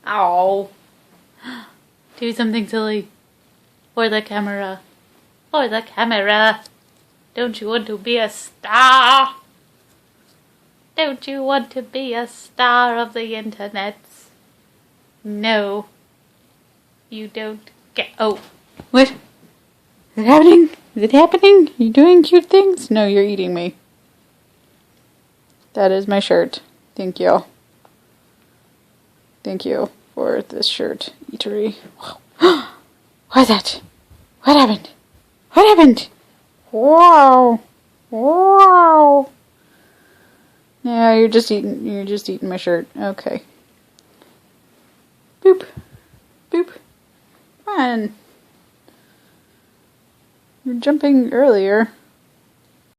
Ow. Do something silly. For the camera. For the camera. Don't you want to be a star? Don't you want to be a star of the internet? No. You don't get. Oh. What? Is it happening? Is it happening? Are you doing cute things? No, you're eating me. That is my shirt. Thank you. Thank you for this shirt, eatery. What's that? What happened? What happened? Wow. Wow. Yeah, you're just eating my shirt. Okay. Boop. Boop. Come on. You're jumping earlier.